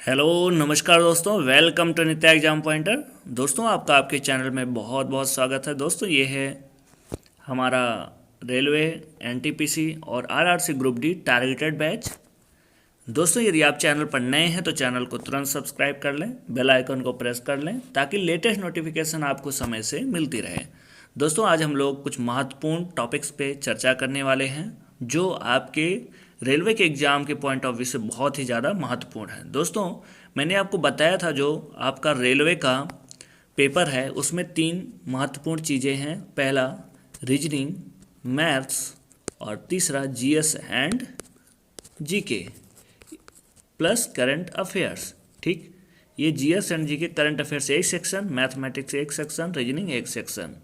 Hello नमस्कार दोस्तों, welcome to Nitya exam pointer. दोस्तों आपका आपके चैनल में बहुत बहुत स्वागत है। दोस्तों ये है हमारा रेलवे एनटीपीसी और RRC group D targeted batch. दोस्तों यदि आप चैनल पर नए हैं तो चैनल को तुरंत सब्सक्राइब कर लें, बेल आइकन को प्रेस कर लें ताकि लेटेस्ट नोटिफिकेशन आपको समय से मिलती रहे। दोस्तों आज हम लोग कुछ महत्वपूर्ण टॉपिक्स पे चर्चा करने वाले हैं जो आपके रेलवे के एग्ज़ाम के पॉइंट ऑफ व्यू से बहुत ही ज़्यादा महत्वपूर्ण है। दोस्तों मैंने आपको बताया था जो आपका रेलवे का पेपर है उसमें 3 महत्वपूर्ण चीज़ें हैं। पहला रीजनिंग, मैथ्स और तीसरा GS and GK plus current affairs. ठीक, ये GS and GK current affairs एक सेक्शन, मैथमेटिक्स एक सेक्शन, रीजनिंग एक सेक्शन।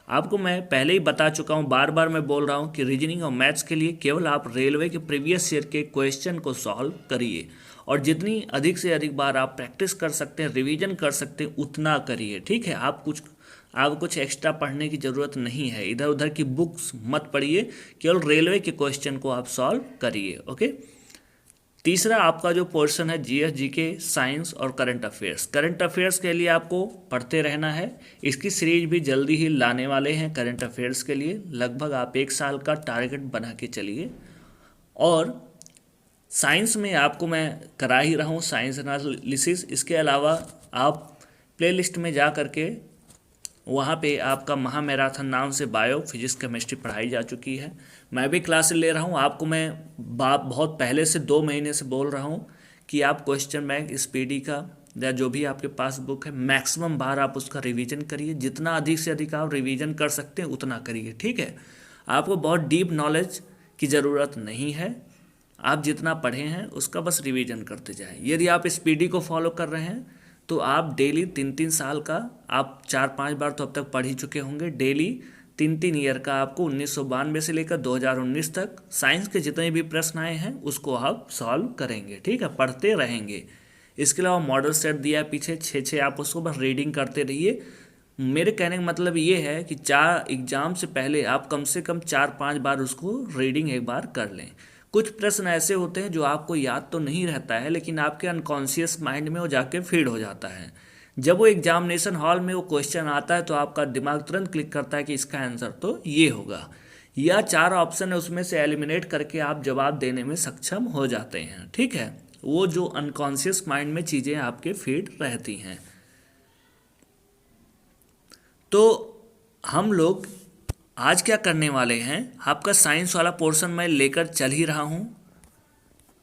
आपको मैं पहले ही बता चुका हूँ, बार बार मैं बोल रहा हूँ कि रीजनिंग और मैथ्स के लिए केवल आप रेलवे के प्रीवियस ईयर के क्वेश्चन को सॉल्व करिए और जितनी अधिक से अधिक बार आप प्रैक्टिस कर सकते हैं, रिवीजन कर सकते हैं, उतना करिए। ठीक है, आप कुछ एक्स्ट्रा पढ़ने की ज़रूरत नहीं है, इधर उधर की बुक्स मत पढ़िए, केवल रेलवे के क्वेश्चन को आप सॉल्व करिए। ओके। तीसरा आपका जो पोर्शन है जीएस जीके साइंस और करंट अफेयर्स। करंट अफेयर्स के लिए आपको पढ़ते रहना है, इसकी सीरीज भी जल्दी ही लाने वाले हैं। करंट अफेयर्स के लिए लगभग आप 1 साल का टारगेट बना के चलिए। और साइंस में आपको मैं करा ही रहा हूँ साइंस एनालिसिस। इसके अलावा आप प्लेलिस्ट में जा करके वहाँ पे आपका महा मैराथन नाम से बायो फिजिक्स केमिस्ट्री पढ़ाई जा चुकी है। मैं भी क्लासेस ले रहा हूँ। आपको मैं बहुत पहले से 2 महीने से बोल रहा हूँ कि आप क्वेश्चन बैंक स्पीडी का या जो भी आपके पास बुक है मैक्सिमम बार आप उसका रिवीजन करिए। जितना अधिक से अधिक आप रिवीजन कर सकते हैं उतना करिए। ठीक है, आपको बहुत डीप नॉलेज की ज़रूरत नहीं है, आप जितना पढ़े हैं उसका बस रिवीजन करते जाएं। यदि आप स्पीडी को फॉलो कर रहे हैं तो आप डेली 3-3 साल का, आप 4-5 बार तो अब तक पढ़ ही चुके होंगे। डेली 3-3 ईयर का आपको 1992 से लेकर 2019 तक साइंस के जितने भी प्रश्न आए हैं उसको आप सॉल्व करेंगे। ठीक है, पढ़ते रहेंगे। इसके अलावा मॉडल सेट दिया है पीछे 6-6, आप उसको बस रीडिंग करते रहिए। मेरे कहने का मतलब ये है कि 4 एग्ज़ाम से पहले आप कम से कम 4-5 बार उसको रीडिंग एक बार कर लें। कुछ प्रश्न ऐसे होते हैं जो आपको याद तो नहीं रहता है लेकिन आपके अनकॉन्शियस माइंड में वो जाके फीड हो जाता है। जब वो एग्जामिनेशन हॉल में वो क्वेश्चन आता है तो आपका दिमाग तुरंत क्लिक करता है कि इसका आंसर तो ये होगा, या 4 ऑप्शन है उसमें से एलिमिनेट करके आप जवाब देने में सक्षम हो जाते हैं। ठीक है, वो जो अनकॉन्शियस माइंड में चीज़ें आपके फीड रहती हैं। तो हम लोग आज क्या करने वाले हैं, आपका साइंस वाला पोर्शन मैं लेकर चल ही रहा हूँ।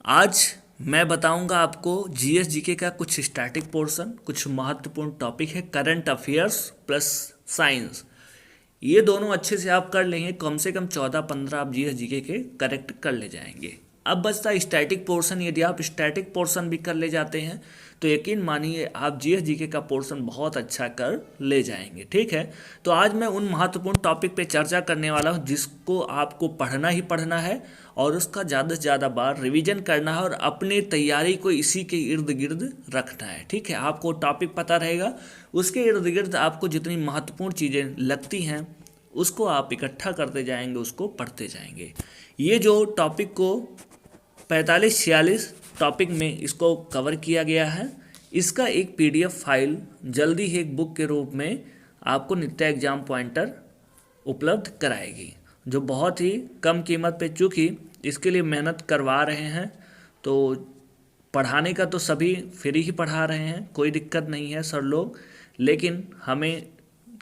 आज मैं बताऊंगा आपको जीएस जीके का कुछ स्टैटिक पोर्शन, कुछ महत्वपूर्ण टॉपिक है, करंट अफेयर्स प्लस साइंस। ये दोनों अच्छे से आप कर लेंगे, कम से कम 14-15 आप जीएस जीके के करेक्ट कर ले जाएंगे। अब बचता है स्टैटिक पोर्शन। यदि आप स्टैटिक पोर्शन भी कर ले जाते हैं तो यकीन मानिए आप जीएस जीके का पोर्शन बहुत अच्छा कर ले जाएंगे। ठीक है, तो आज मैं उन महत्वपूर्ण टॉपिक पे चर्चा करने वाला हूँ जिसको आपको पढ़ना ही पढ़ना है और उसका ज़्यादा से ज़्यादा बार रिवीजन करना है और अपनी तैयारी को इसी के इर्द गिर्द रखना है। ठीक है, आपको टॉपिक पता रहेगा, उसके इर्द गिर्द आपको जितनी महत्वपूर्ण चीज़ें लगती हैं उसको आप इकट्ठा करते जाएंगे, उसको पढ़ते जाएंगे। ये जो टॉपिक को 45-46 टॉपिक में इसको कवर किया गया है, इसका एक पीडीएफ फाइल जल्दी ही एक बुक के रूप में आपको नित्या एग्जाम पॉइंटर उपलब्ध कराएगी, जो बहुत ही कम कीमत पे, चूँकि इसके लिए मेहनत करवा रहे हैं तो पढ़ाने का तो सभी फ्री ही पढ़ा रहे हैं, कोई दिक्कत नहीं है सर लोग, लेकिन हमें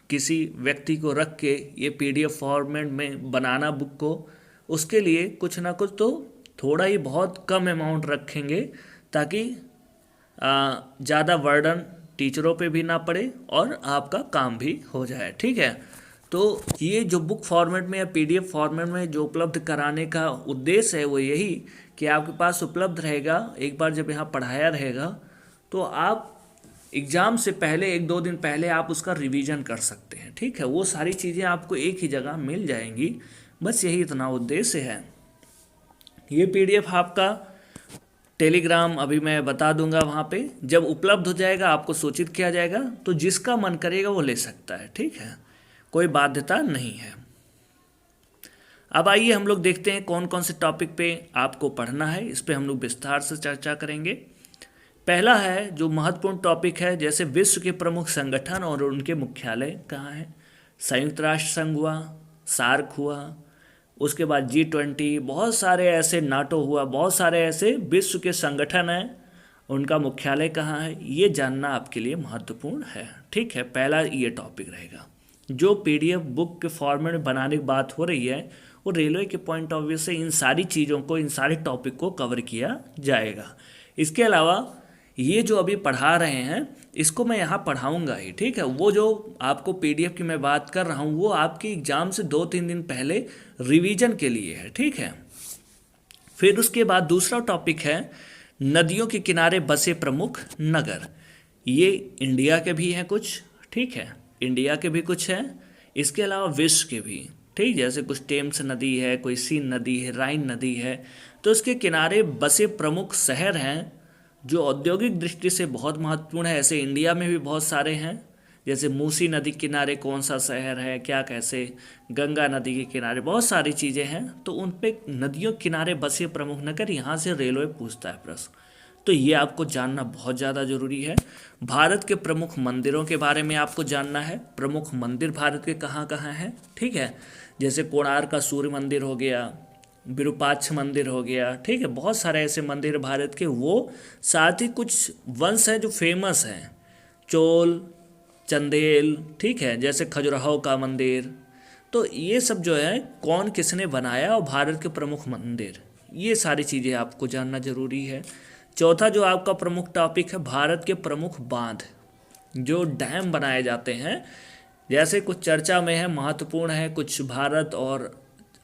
किसी व्यक्ति को रख के ये पीडीएफ फॉर्मेट में बनाना बुक को, उसके लिए कुछ ना कुछ तो थोड़ा ही बहुत कम अमाउंट रखेंगे ताकि ज़्यादा बर्डन टीचरों पे भी ना पड़े और आपका काम भी हो जाए। ठीक है, तो ये जो बुक फॉर्मेट में या पीडीएफ फॉर्मेट में जो उपलब्ध कराने का उद्देश्य है वो यही कि आपके पास उपलब्ध रहेगा। एक बार जब यहाँ पढ़ाया रहेगा तो आप एग्ज़ाम से पहले 1-2 दिन पहले आप उसका रिवीजन कर सकते हैं। ठीक है, वो सारी चीज़ें आपको एक ही जगह मिल जाएंगी, बस यही इतना उद्देश्य है। ये पीडीएफ आपका टेलीग्राम अभी मैं बता दूंगा, वहाँ पे जब उपलब्ध हो जाएगा आपको सूचित किया जाएगा, तो जिसका मन करेगा वो ले सकता है। ठीक है, कोई बाध्यता नहीं है। अब आइए हम लोग देखते हैं कौन कौन से टॉपिक पे आपको पढ़ना है, इस पे हम लोग विस्तार से चर्चा करेंगे। पहला है जो महत्वपूर्ण टॉपिक है, जैसे विश्व के प्रमुख संगठन और उनके मुख्यालय कहाँ हैं। संयुक्त राष्ट्र संघ हुआ, सार्क हुआ, उसके बाद G20, बहुत सारे ऐसे, नाटो हुआ, बहुत सारे ऐसे विश्व के संगठन हैं, उनका मुख्यालय कहाँ है, ये जानना आपके लिए महत्वपूर्ण है। ठीक है, पहला ये टॉपिक रहेगा। जो PDF बुक के फॉर्मेट में बनाने की बात हो रही है, वो रेलवे के पॉइंट ऑफ व्यू से इन सारी चीज़ों को, इन सारे टॉपिक को कवर किया जाएगा। इसके अलावा ये जो अभी पढ़ा रहे हैं, इसको मैं यहाँ पढ़ाऊँगा ही। ठीक है, वो जो आपको PDF की मैं बात कर रहा हूँ, वो आपके एग्ज़ाम से 2-3 दिन पहले रिवीजन के लिए है। ठीक है, फिर उसके बाद दूसरा टॉपिक है नदियों के किनारे बसे प्रमुख नगर। ये इंडिया के भी हैं कुछ, ठीक है, इंडिया के भी कुछ हैं, इसके अलावा विश्व के भी। ठीक, जैसे कुछ टेम्स नदी है, कोई सीन नदी है, राइन नदी है, तो इसके किनारे बसे प्रमुख शहर हैं जो औद्योगिक दृष्टि से बहुत महत्वपूर्ण है। ऐसे इंडिया में भी बहुत सारे हैं, जैसे मूसी नदी किनारे कौन सा शहर है, क्या कैसे, गंगा नदी के किनारे बहुत सारी चीज़ें हैं, तो उन पे नदियों किनारे बसे प्रमुख नगर, यहाँ से रेलवे पूछता है प्रश्न, तो ये आपको जानना बहुत ज़्यादा ज़रूरी है। भारत के प्रमुख मंदिरों के बारे में आपको जानना है, प्रमुख मंदिर भारत के कहाँ कहाँ हैं। ठीक है, जैसे कोणार्क का सूर्य मंदिर हो गया, विरूपाक्ष मंदिर हो गया। ठीक है, बहुत सारे ऐसे मंदिर भारत के, वो साथ ही कुछ वंश हैं जो फेमस हैं, चोल, चंदेल, ठीक है, जैसे खजुराहो का मंदिर, तो ये सब जो है कौन किसने बनाया और भारत के प्रमुख मंदिर, ये सारी चीज़ें आपको जानना जरूरी है। चौथा जो आपका प्रमुख टॉपिक है, भारत के प्रमुख बांध, जो डैम बनाए जाते हैं, जैसे कुछ चर्चा में है, महत्वपूर्ण है, कुछ भारत और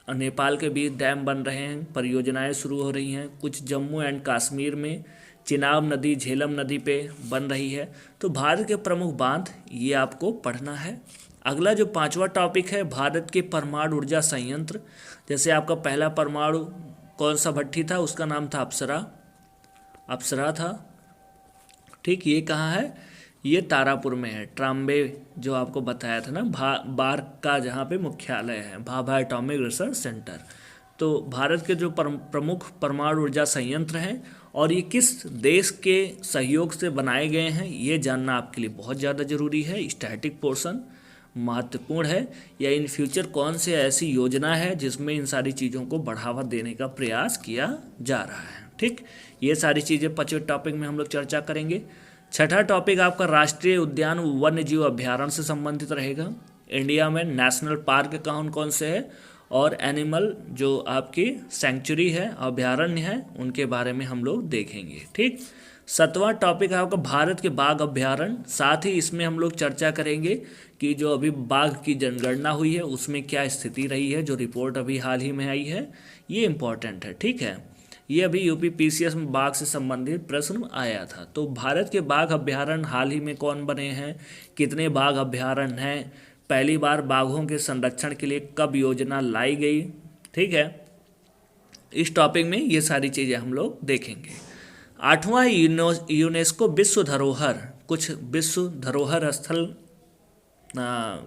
नेपाल के बीच डैम बन रहे हैं, परियोजनाएं शुरू हो रही हैं, कुछ जम्मू एंड कश्मीर में चिनाब नदी, झेलम नदी पे बन रही है। तो भारत के प्रमुख बांध, ये आपको पढ़ना है। अगला जो पांचवा टॉपिक है, भारत के परमाणु ऊर्जा संयंत्र, जैसे आपका पहला परमाणु कौन सा भट्टी था, उसका नाम था अप्सरा था। ठीक, ये कहाँ है, ये तारापुर में है, ट्राम्बे जो आपको बताया था ना, बार्क का जहाँ पे मुख्यालय है, भाभा एटॉमिक रिसर्च सेंटर। तो भारत के जो प्रमुख परमाणु ऊर्जा संयंत्र हैं और ये किस देश के सहयोग से बनाए गए हैं, ये जानना आपके लिए बहुत ज़्यादा ज़रूरी है। स्टैटिक पोर्शन महत्वपूर्ण है, या इन फ्यूचर कौन से ऐसी योजना है जिसमें इन सारी चीज़ों को बढ़ावा देने का प्रयास किया जा रहा है। ठीक, ये सारी चीज़ें 5वें टॉपिक में हम लोग चर्चा करेंगे। छठा टॉपिक आपका राष्ट्रीय उद्यान वन्य जीव अभ्यारण्य से संबंधित रहेगा। इंडिया में नेशनल पार्क कौन कौन से है और एनिमल जो आपकी सेंचुरी है, अभ्यारण्य है, उनके बारे में हम लोग देखेंगे। ठीक, 7वां टॉपिक है आपका भारत के बाघ अभ्यारण्य, साथ ही इसमें हम लोग चर्चा करेंगे कि जो अभी बाघ की जनगणना हुई है उसमें क्या स्थिति रही है, जो रिपोर्ट अभी हाल ही में आई है, ये इम्पॉर्टेंट है। ठीक है, ये अभी यूपी PCS में बाघ से संबंधित प्रश्न आया था। तो भारत के बाघ अभ्यारण्य हाल ही में कौन बने हैं, कितने बाघ अभ्यारण्य हैं, पहली बार बाघों के संरक्षण के लिए कब योजना लाई गई। ठीक है, इस टॉपिक में ये सारी चीज़ें हम लोग देखेंगे। 8वां यूनेस्को विश्व धरोहर, कुछ विश्व धरोहर स्थल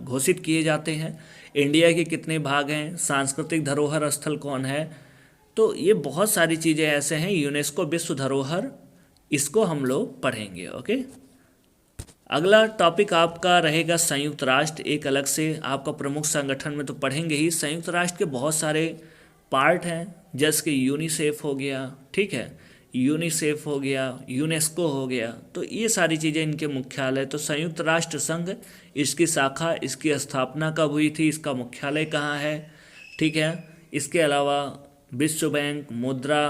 घोषित किए जाते हैं। इंडिया के कितने भाग हैं, सांस्कृतिक धरोहर स्थल कौन है, तो ये बहुत सारी चीज़ें ऐसे हैं, यूनेस्को विश्व धरोहर, इसको हम लोग पढ़ेंगे। ओके, अगला टॉपिक आपका रहेगा संयुक्त राष्ट्र, एक अलग से आपका प्रमुख संगठन में तो पढ़ेंगे ही। संयुक्त राष्ट्र के बहुत सारे पार्ट हैं, जैसे कि यूनिसेफ हो गया, ठीक है, यूनिसेफ हो गया, यूनेस्को हो गया, तो ये सारी चीज़ें इनके मुख्यालय। तो संयुक्त राष्ट्र संघ, इसकी शाखा, इसकी स्थापना कब हुई थी, इसका मुख्यालय कहाँ है। ठीक है, इसके अलावा विश्व बैंक, मुद्रा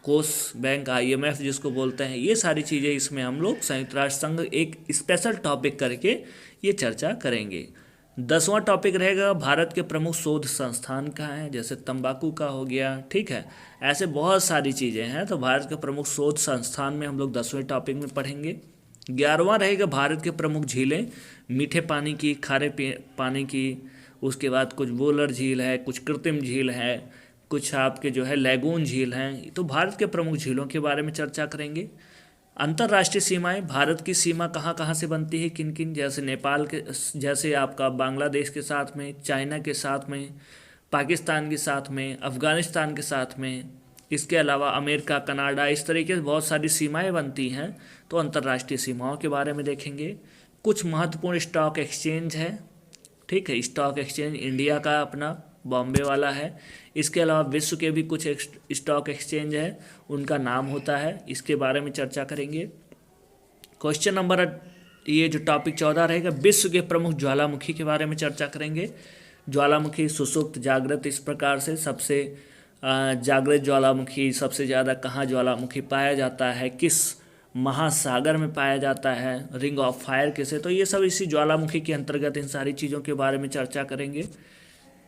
कोष बैंक, IMF जिसको बोलते हैं, ये सारी चीज़ें इसमें हम लोग संयुक्त राष्ट्र संघ एक स्पेशल टॉपिक करके ये चर्चा करेंगे। 10वां टॉपिक रहेगा भारत के प्रमुख शोध संस्थान कहाँ हैं, जैसे तंबाकू का हो गया। ठीक है, ऐसे बहुत सारी चीज़ें हैं, तो भारत के प्रमुख शोध संस्थान में हम लोग 10वें टॉपिक में पढ़ेंगे। 11वां रहेगा भारत के प्रमुख झीलें, मीठे पानी की, खारे पानी की, उसके बाद कुछ वोलर झील है, कुछ कृत्रिम झील है, कुछ आपके जो है लैगून झील हैं। तो भारत के प्रमुख झीलों के बारे में चर्चा करेंगे। अंतर्राष्ट्रीय सीमाएं, भारत की सीमा कहाँ कहाँ से बनती है, किन किन, जैसे नेपाल के, जैसे आपका बांग्लादेश के साथ में, चाइना के साथ में, पाकिस्तान के साथ में, अफ़गानिस्तान के साथ में, इसके अलावा अमेरिका, कनाडा, इस तरीके से बहुत सारी सीमाएं बनती हैं, तो अंतर्राष्ट्रीय सीमाओं के बारे में देखेंगे। कुछ महत्वपूर्ण स्टॉक एक्सचेंज है, ठीक है, स्टॉक एक्सचेंज इंडिया का अपना बॉम्बे वाला है। इसके अलावा विश्व के भी कुछ स्टॉक एक्सचेंज है, उनका नाम होता है, इसके बारे में चर्चा करेंगे। क्वेश्चन नंबर, ये जो टॉपिक 14 रहेगा, विश्व के प्रमुख ज्वालामुखी के बारे में चर्चा करेंगे। ज्वालामुखी, सुसुप्त, जागृत, इस प्रकार से सबसे जागृत ज्वालामुखी सबसे ज़्यादा कहाँ ज्वालामुखी पाया जाता है, किस महासागर में पाया जाता है, रिंग ऑफ फायर किसे, तो ये सब इसी ज्वालामुखी के अंतर्गत इन सारी चीज़ों के बारे में चर्चा करेंगे।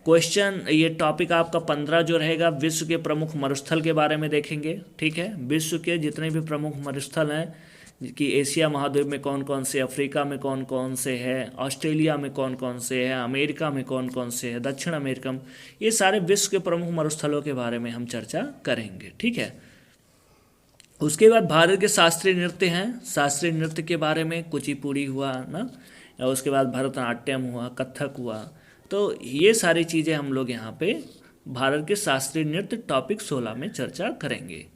क्वेश्चन, ये टॉपिक आपका 15 जो रहेगा, विश्व के प्रमुख मरुस्थल के बारे में देखेंगे, ठीक है। विश्व के जितने भी प्रमुख मरुस्थल हैं कि एशिया महाद्वीप में कौन कौन से, अफ्रीका में कौन कौन से हैं, ऑस्ट्रेलिया में कौन कौन से हैं, अमेरिका में कौन कौन से हैं, दक्षिण अमेरिका में, ये सारे विश्व के प्रमुख मरुस्थलों के बारे में हम चर्चा करेंगे, ठीक है। उसके बाद भारत के शास्त्रीय नृत्य हैं, शास्त्रीय नृत्य के बारे में कुचिपुड़ी हुआ ना, या उसके बाद भरतनाट्यम हुआ, कथक हुआ, तो ये सारी चीज़ें हम लोग यहाँ पे भारत के शास्त्रीय नृत्य टॉपिक 16 में चर्चा करेंगे।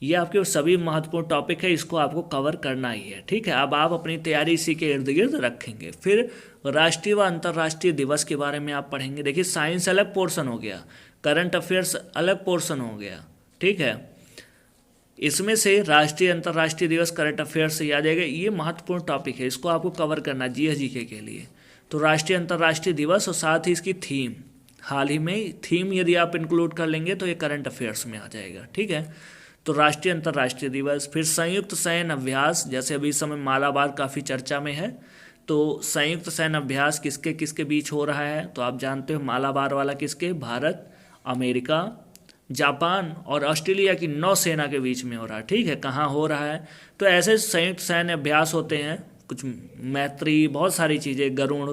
ये आपके सभी महत्वपूर्ण टॉपिक है, इसको आपको कवर करना ही है, ठीक है। अब आप अपनी तैयारी इसी के इर्द गिर्द रखेंगे। फिर राष्ट्रीय व अंतर्राष्ट्रीय दिवस के बारे में आप पढ़ेंगे। देखिए, साइंस अलग पोर्शन हो गया, करंट अफेयर्स अलग पोर्शन हो गया, ठीक है। इसमें से राष्ट्रीय अंतर्राष्ट्रीय दिवस करंट अफेयर्स से याद आएगा, ये महत्वपूर्ण टॉपिक है, इसको आपको कवर करना जीएस जीके के लिए। तो राष्ट्रीय अंतर्राष्ट्रीय दिवस और साथ ही इसकी थीम, हाल ही में थीम यदि आप इंक्लूड कर लेंगे तो ये करंट अफेयर्स में आ जाएगा, ठीक है। तो राष्ट्रीय अंतर्राष्ट्रीय दिवस, फिर संयुक्त सैन्य अभ्यास, जैसे अभी इस समय मालाबार काफ़ी चर्चा में है, तो संयुक्त सैन्य अभ्यास किसके किसके बीच हो रहा है, तो आप जानते हो मालाबार वाला किसके, भारत, अमेरिका, जापान और ऑस्ट्रेलिया की नौसेना के बीच में हो रहा है, ठीक है। कहाँ हो रहा है, तो ऐसे संयुक्त सैन्य अभ्यास होते हैं, कुछ मैत्री, बहुत सारी चीज़ें, गरुड़,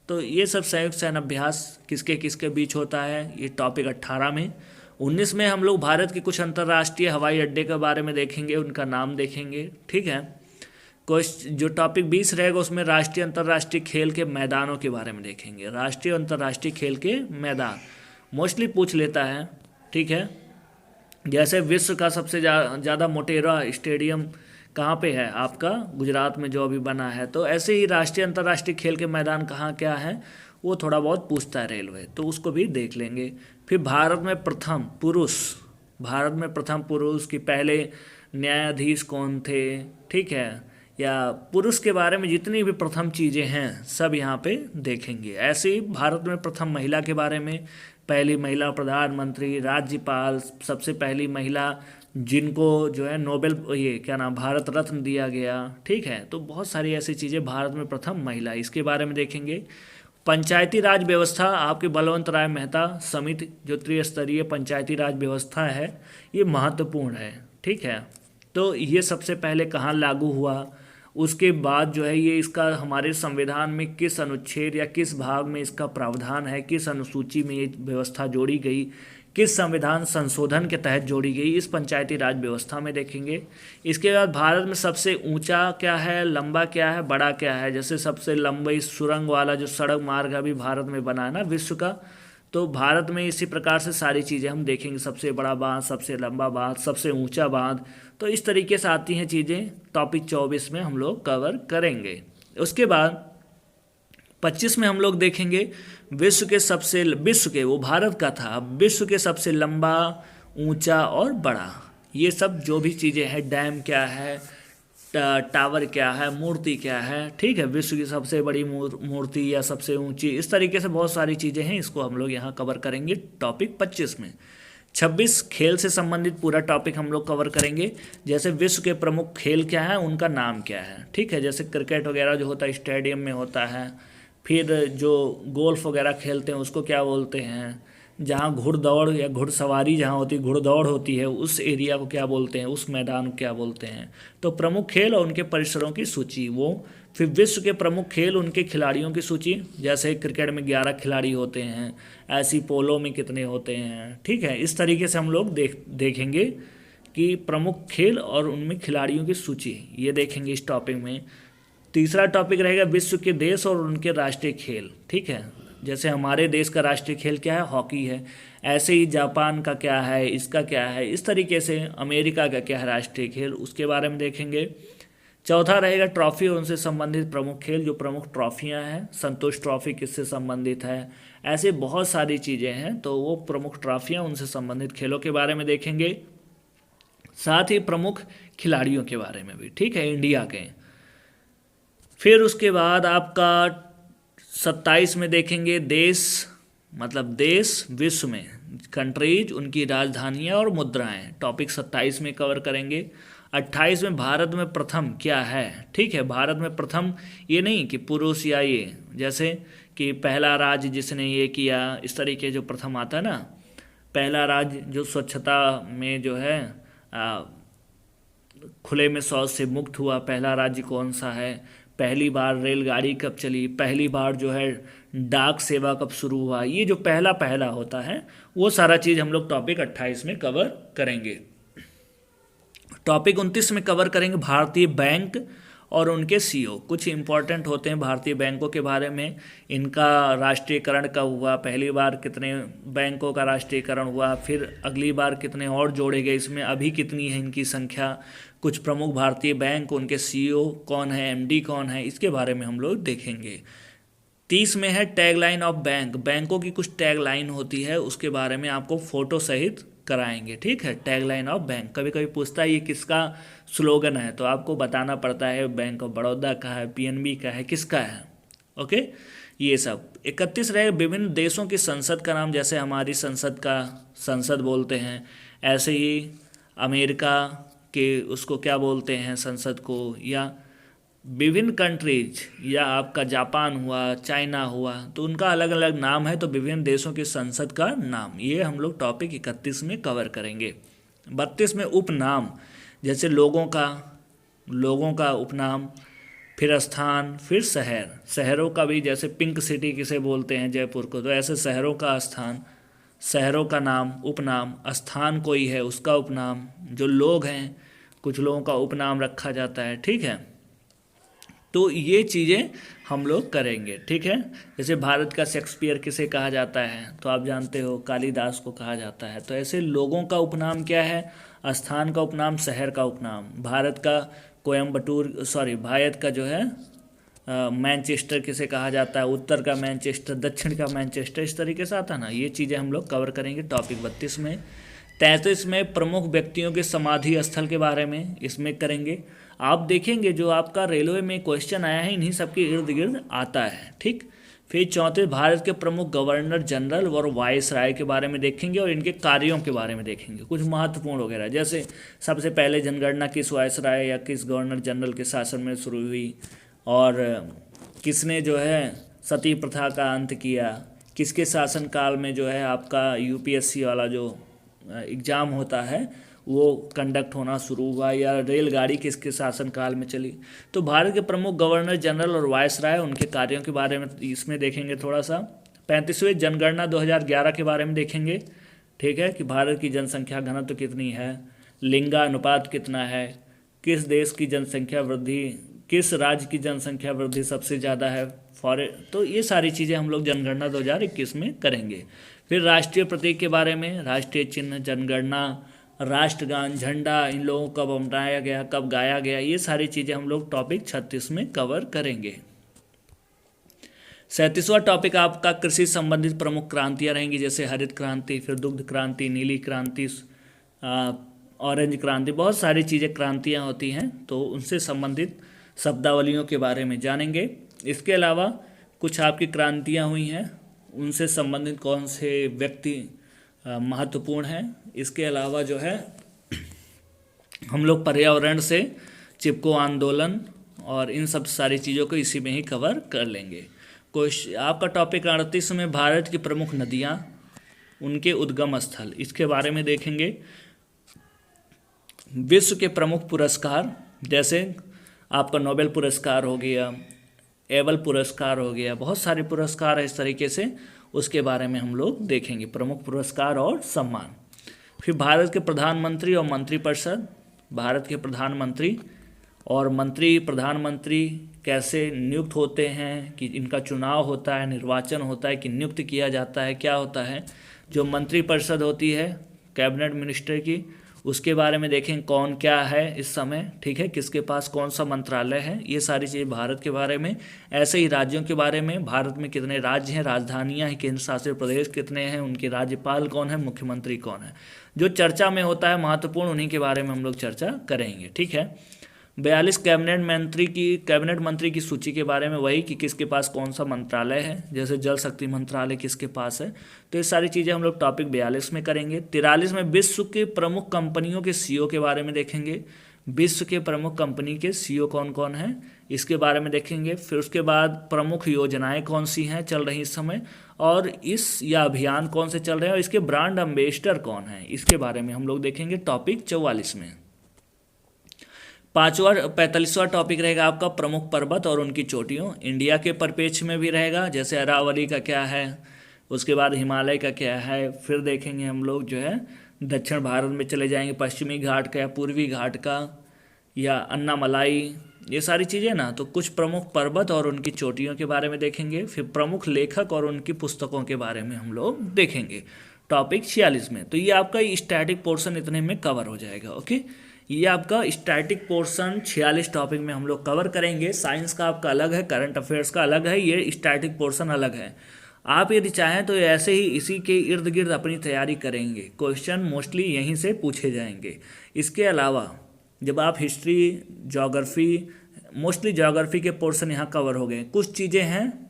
तो ये सब संयुक्त सैन्य अभ्यास किसके किसके बीच होता है, ये टॉपिक 18 में। 19 में हम लोग भारत के कुछ अंतर्राष्ट्रीय हवाई अड्डे के बारे में देखेंगे, उनका नाम देखेंगे, ठीक है। जो टॉपिक 20 रहेगा उसमें राष्ट्रीय अंतर्राष्ट्रीय खेल के मैदानों के बारे में देखेंगे। राष्ट्रीय अंतर्राष्ट्रीय खेल के मैदान मोस्टली पूछ लेता है, ठीक है। जैसे विश्व का सबसे ज़्यादा मोटेरा स्टेडियम कहाँ पे है आपका, गुजरात में जो अभी बना है, तो ऐसे ही राष्ट्रीय अंतर्राष्ट्रीय खेल के मैदान कहाँ क्या है वो थोड़ा बहुत पूछता है रेलवे, तो उसको भी देख लेंगे। फिर भारत में प्रथम पुरुष की पहले न्यायाधीश कौन थे, ठीक है, या पुरुष के बारे में जितनी भी प्रथम चीज़ें हैं सब यहाँ पे देखेंगे। ऐसे ही भारत में प्रथम महिला के बारे में, पहली महिला प्रधानमंत्री, राज्यपाल, सबसे पहली महिला जिनको जो है नोबेल, ये क्या नाम, भारत रत्न दिया गया, ठीक है। तो बहुत सारी ऐसी चीज़ें, भारत में प्रथम महिला, इसके बारे में देखेंगे। पंचायती राज व्यवस्था, आपके बलवंत राय मेहता समिति, जो त्रिस्तरीय पंचायती राज व्यवस्था है, ये महत्वपूर्ण है, ठीक है। तो ये सबसे पहले कहाँ लागू हुआ, उसके बाद जो है ये इसका हमारे संविधान में किस अनुच्छेद या किस भाग में इसका प्रावधान है, किस अनुसूची में ये व्यवस्था जोड़ी गई, किस संविधान संशोधन के तहत जोड़ी गई, इस पंचायती राज व्यवस्था में देखेंगे। इसके बाद भारत में सबसे ऊंचा क्या है, लंबा क्या है, बड़ा क्या है। जैसे सबसे लंबी सुरंग वाला जो सड़क मार्ग अभी भारत में बना है ना विश्व का, तो भारत में इसी प्रकार से सारी चीज़ें हम देखेंगे, सबसे बड़ा बांध, सबसे लंबा बांध, सबसे ऊंचा बांध, तो इस तरीके से आती हैं चीज़ें। टॉपिक 24 में हम लोग कवर करेंगे। उसके बाद 25 में हम लोग देखेंगे विश्व के वो भारत का था, विश्व के सबसे लंबा, ऊंचा और बड़ा, ये सब जो भी चीज़ें हैं, डैम क्या है, टावर क्या है, मूर्ति क्या है, ठीक है, विश्व की सबसे बड़ी मूर्ति या सबसे ऊंची, इस तरीके से बहुत सारी चीज़ें हैं, इसको हम लोग यहाँ कवर करेंगे टॉपिक 25 में। 26 खेल से संबंधित पूरा टॉपिक हम लोग कवर करेंगे। जैसे विश्व के प्रमुख खेल क्या है, उनका नाम क्या है, ठीक है। जैसे क्रिकेट वगैरह जो होता है स्टेडियम में होता है, फिर जो गोल्फ वगैरह खेलते हैं उसको क्या बोलते हैं, जहाँ घुड़दौड़ या घुड़सवारी जहाँ होती है, घुड़दौड़ होती है, उस एरिया को क्या बोलते हैं, उस मैदान को क्या बोलते हैं। तो प्रमुख खेल और उनके परिसरों की सूची वो, फिर विश्व के प्रमुख खेल, उनके खिलाड़ियों की सूची, जैसे क्रिकेट में 11 खिलाड़ी होते हैं, ऐसी पोलो में कितने होते हैं, ठीक है। इस तरीके से हम लोग देखेंगे कि प्रमुख खेल और उनमें खिलाड़ियों की सूची, ये देखेंगे इस टॉपिक में। तीसरा टॉपिक रहेगा विश्व के देश और उनके राष्ट्रीय खेल, ठीक है। जैसे हमारे देश का राष्ट्रीय खेल क्या है, हॉकी है, ऐसे ही जापान का क्या है, इसका क्या है, इस तरीके से अमेरिका का क्या है राष्ट्रीय खेल, उसके बारे में देखेंगे। चौथा रहेगा ट्रॉफी और उनसे संबंधित प्रमुख खेल, जो प्रमुख ट्रॉफियां हैं, संतोष ट्रॉफी किससे संबंधित है, ऐसे बहुत सारी चीज़ें हैं, तो वो प्रमुख ट्रॉफियां उनसे संबंधित खेलों के बारे में देखेंगे। साथ ही प्रमुख खिलाड़ियों के बारे में भी, ठीक है, इंडिया के। फिर उसके बाद आपका 27 में देखेंगे देश, मतलब देश विश्व में, कंट्रीज, उनकी राजधानियाँ और मुद्राएं, टॉपिक 27 में कवर करेंगे। 28 में भारत में प्रथम क्या है, ठीक है, भारत में प्रथम ये नहीं कि पुरुष या ये, जैसे कि पहला राज्य जिसने ये किया, इस तरीके जो प्रथम आता है ना, पहला राज्य जो स्वच्छता में जो है खुले में शौच से मुक्त हुआ, पहला राज्य कौन सा है, पहली बार रेलगाड़ी कब चली, पहली बार जो है डाक सेवा कब शुरू हुआ, ये जो पहला पहला होता है वो सारा चीज़ हम लोग टॉपिक 28 में कवर करेंगे। टॉपिक 29 में कवर करेंगे भारतीय बैंक और उनके सीईओ, कुछ इंपॉर्टेंट होते हैं भारतीय बैंकों के बारे में, इनका राष्ट्रीयकरण कब हुआ, पहली बार कितने बैंकों का राष्ट्रीयकरण हुआ, फिर अगली बार कितने और जोड़े गए इसमें, अभी कितनी है इनकी संख्या, कुछ प्रमुख भारतीय बैंक, उनके सीईओ कौन है, एमडी कौन है, इसके बारे में हम लोग देखेंगे। 30 में है टैगलाइन ऑफ बैंक, बैंकों की कुछ टैगलाइन होती है, उसके बारे में आपको फोटो सहित कराएंगे, ठीक है, टैगलाइन ऑफ बैंक। कभी कभी पूछता है ये किसका स्लोगन है, तो आपको बताना पड़ता है बैंक ऑफ बड़ौदा का है, पीएनबी का है, किसका है, ओके, ये सब। 31 रहे विभिन्न देशों की संसद का नाम, जैसे हमारी संसद का संसद बोलते हैं, ऐसे ही अमेरिका के उसको क्या बोलते हैं संसद को, या विभिन्न कंट्रीज, या आपका जापान हुआ, चाइना हुआ, तो उनका अलग अलग नाम है, तो विभिन्न देशों की संसद का नाम, ये हम लोग टॉपिक 31 में कवर करेंगे। 32 में उपनाम, जैसे लोगों का उपनाम, फिर स्थान, फिर शहर, शहरों का भी, जैसे पिंक सिटी किसे बोलते हैं जयपुर को, तो ऐसे शहरों का स्थान, शहरों का नाम उपनाम, स्थान कोई है उसका उपनाम, जो लोग हैं कुछ लोगों का उपनाम रखा जाता है, ठीक है, तो ये चीज़ें हम लोग करेंगे, ठीक है। जैसे भारत का शेक्सपियर किसे कहा जाता है, तो आप जानते हो कालिदास को कहा जाता है, तो ऐसे लोगों का उपनाम क्या है, स्थान का उपनाम, शहर का उपनाम, भारत का भारत का जो है मैनचेस्टर किसे कहा जाता है, उत्तर का मैनचेस्टर, दक्षिण का मैनचेस्टर, इस तरीके से आता है ना, ये चीज़ें हम लोग कवर करेंगे टॉपिक 32 में। 33 में प्रमुख व्यक्तियों के समाधि स्थल के बारे में इसमें करेंगे। आप देखेंगे जो आपका रेलवे में क्वेश्चन आया है इन्हीं सबके इर्द गिर्द आता है, ठीक। फिर 34 भारत के प्रमुख गवर्नर जनरल और वायसराय के बारे में देखेंगे और इनके कार्यों के बारे में देखेंगे, कुछ महत्वपूर्ण वगैरह, जैसे सबसे पहले जनगणना किस वायसराय या किस गवर्नर जनरल के शासन में शुरू हुई, और किसने जो है सती प्रथा का अंत किया, किसके शासनकाल में जो है आपका यूपीएससी वाला जो एग्ज़ाम होता है वो कंडक्ट होना शुरू हुआ, या रेलगाड़ी किसके शासनकाल में चली। तो भारत के प्रमुख गवर्नर जनरल और वायसराय, उनके कार्यों के बारे में इसमें देखेंगे थोड़ा सा। 35वें जनगणना 2011 के बारे में देखेंगे, ठीक है, कि भारत की जनसंख्या घनत्व कितनी है, लिंगानुपात कितना है, किस देश की जनसंख्या वृद्धि, किस राज्य की जनसंख्या वृद्धि सबसे ज़्यादा है, तो ये सारी चीज़ें हम लोग जनगणना 2021 में करेंगे। फिर राष्ट्रीय प्रतीक के बारे में, राष्ट्रीय चिन्ह, जनगणना, राष्ट्रगान, झंडा, इन लोगों को कब बनाया गया, कब गाया गया, ये सारी चीज़ें हम लोग टॉपिक 36 में कवर करेंगे। 37वां टॉपिक आपका कृषि संबंधित प्रमुख क्रांतियाँ रहेंगी, जैसे हरित क्रांति, फिर दुग्ध क्रांति, नीली क्रांति, ऑरेंज क्रांति, बहुत सारी चीज़ें क्रांतियाँ होती हैं, तो उनसे संबंधित शब्दावलियों के बारे में जानेंगे। इसके अलावा कुछ आपकी क्रांतियाँ हुई हैं, उनसे संबंधित कौन से व्यक्ति महत्वपूर्ण हैं। इसके अलावा जो है हम लोग पर्यावरण से चिपको आंदोलन और इन सब सारी चीज़ों को इसी में ही कवर कर लेंगे। आपका टॉपिक 38 में भारत की प्रमुख नदियाँ, उनके उद्गम स्थल, इसके बारे में देखेंगे। विश्व के प्रमुख पुरस्कार, जैसे आपका नोबेल पुरस्कार हो गया, एबल पुरस्कार हो गया, बहुत सारे पुरस्कार है इस तरीके से, उसके बारे में हम लोग देखेंगे, प्रमुख पुरस्कार और सम्मान। फिर भारत के प्रधानमंत्री और मंत्रिपरिषद, भारत के प्रधानमंत्री और मंत्री प्रधानमंत्री कैसे नियुक्त होते हैं, कि इनका चुनाव होता है, निर्वाचन होता है, कि नियुक्त किया जाता है, क्या होता है। जो मंत्री परिषद होती है कैबिनेट मिनिस्टर की, उसके बारे में देखें कौन क्या है इस समय, ठीक है, किसके पास कौन सा मंत्रालय है, ये सारी चीज़ें भारत के बारे में। ऐसे ही राज्यों के बारे में, भारत में कितने राज्य हैं, राजधानियां हैं, केंद्र शासित प्रदेश कितने हैं, उनके राज्यपाल कौन है, मुख्यमंत्री कौन है। जो चर्चा में होता है महत्वपूर्ण, उन्हीं के बारे में हम लोग चर्चा करेंगे, ठीक है। 42 कैबिनेट मंत्री की सूची के बारे में, वही कि किसके पास कौन सा मंत्रालय है, जैसे जल शक्ति मंत्रालय किसके पास है। तो ये सारी चीज़ें हम लोग टॉपिक 42 में करेंगे। 43 में विश्व के प्रमुख कंपनियों के सीईओ के बारे में देखेंगे। विश्व के प्रमुख कंपनी के सीईओ कौन कौन है, इसके बारे में देखेंगे। फिर उसके बाद प्रमुख योजनाएं कौन सी हैं चल रही इस समय, और या अभियान कौन से चल रहे हैं, और इसके ब्रांड एम्बेसडर कौन है, इसके बारे में हम लोग देखेंगे टॉपिक 44 में। 45वां टॉपिक रहेगा आपका प्रमुख पर्वत और उनकी चोटियों, इंडिया के परिप्रेक्ष्य में भी रहेगा, जैसे अरावली का क्या है, उसके बाद हिमालय का क्या है। फिर देखेंगे हम लोग जो है दक्षिण भारत में चले जाएंगे, पश्चिमी घाट का या पूर्वी घाट का या अन्नामलाई, ये सारी चीज़ें ना। तो कुछ प्रमुख पर्वत और उनकी चोटियों के बारे में देखेंगे। फिर प्रमुख लेखक और उनकी पुस्तकों के बारे में हम लोग देखेंगे टॉपिक 46 में। तो ये आपका स्टैटिक पोर्शन इतने में कवर हो जाएगा, ओके। ये आपका स्टैटिक पोर्शन 46 टॉपिक में हम लोग कवर करेंगे। साइंस का आपका अलग है, करंट अफेयर्स का अलग है, ये स्टैटिक पोर्शन अलग है। आप यदि चाहें तो ऐसे ही इसी के इर्द गिर्द अपनी तैयारी करेंगे, क्वेश्चन मोस्टली यहीं से पूछे जाएंगे। इसके अलावा जब आप हिस्ट्री, ज्योग्राफी, मोस्टली ज्योग्राफी के पोर्शन यहाँ कवर हो गए। कुछ चीज़ें हैं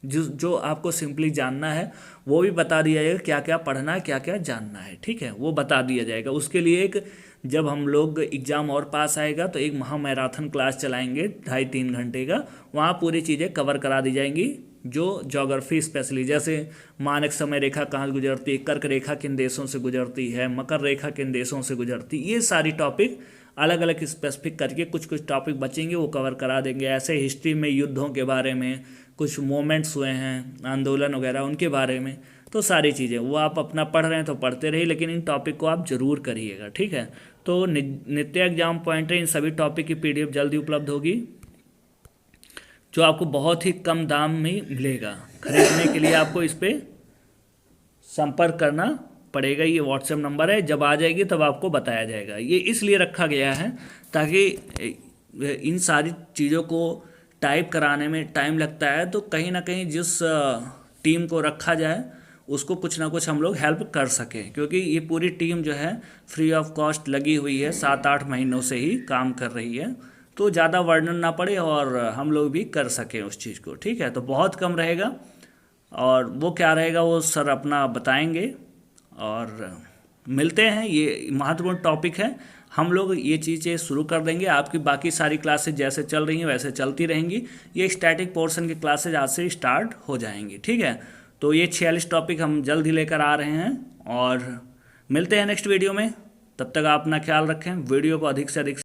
जो आपको सिंपली जानना है, वो भी बता दिया जाएगा, क्या क्या पढ़ना है, क्या क्या जानना है, ठीक है, वो बता दिया जाएगा। उसके लिए एक, जब हम लोग एग्ज़ाम और पास आएगा तो एक महा मैराथन क्लास चलाएंगे 2.5-3 घंटे का, वहाँ पूरी चीज़ें कवर करा दी जाएंगी जो ज्योग्राफी स्पेशली, जैसे मानक समय रेखा कहाँ गुजरती है, कर्क रेखा किन देशों से गुजरती है, मकर रेखा किन देशों से गुजरती, ये सारी टॉपिक अलग अलग स्पेसिफिक करके कुछ कुछ टॉपिक बचेंगे वो कवर करा देंगे। ऐसे हिस्ट्री में युद्धों के बारे में, कुछ मोमेंट्स हुए हैं, आंदोलन वगैरह, उनके बारे में, तो सारी चीज़ें वो आप अपना पढ़ रहे हैं तो पढ़ते रहिए, लेकिन इन टॉपिक को आप जरूर करिएगा, ठीक है। तो नित्य एग्जाम पॉइंटर इन सभी टॉपिक की PDF जल्दी उपलब्ध होगी, जो आपको बहुत ही कम दाम में मिलेगा। खरीदने के लिए आपको इस पर संपर्क करना पड़ेगा, ये WhatsApp नंबर है, जब आ जाएगी तब आपको बताया जाएगा। ये इसलिए रखा गया है ताकि इन सारी चीज़ों को टाइप कराने में टाइम लगता है, तो कहीं ना कहीं जिस टीम को रखा जाए उसको कुछ ना कुछ हम लोग हेल्प कर सकें, क्योंकि ये पूरी टीम जो है फ्री ऑफ कॉस्ट लगी हुई है, 7-8 महीनों से ही काम कर रही है, तो ज़्यादा वर्णन ना पड़े और हम लोग भी कर सकें उस चीज़ को, ठीक है। तो बहुत कम रहेगा, और वो क्या रहेगा वो सर अपना बताएंगे, और मिलते हैं। ये महत्वपूर्ण टॉपिक है, हम लोग ये चीज़ें शुरू कर देंगे। आपकी बाकी सारी क्लासेज जैसे चल रही हैं वैसे चलती रहेंगी, ये स्टैटिक पोर्शन की क्लासेज आज से स्टार्ट हो जाएंगी, ठीक है। तो ये 46 टॉपिक हम जल्द ही लेकर आ रहे हैं, और मिलते हैं नेक्स्ट वीडियो में। तब तक आप अपना ख्याल रखें, वीडियो को अधिक से अधिक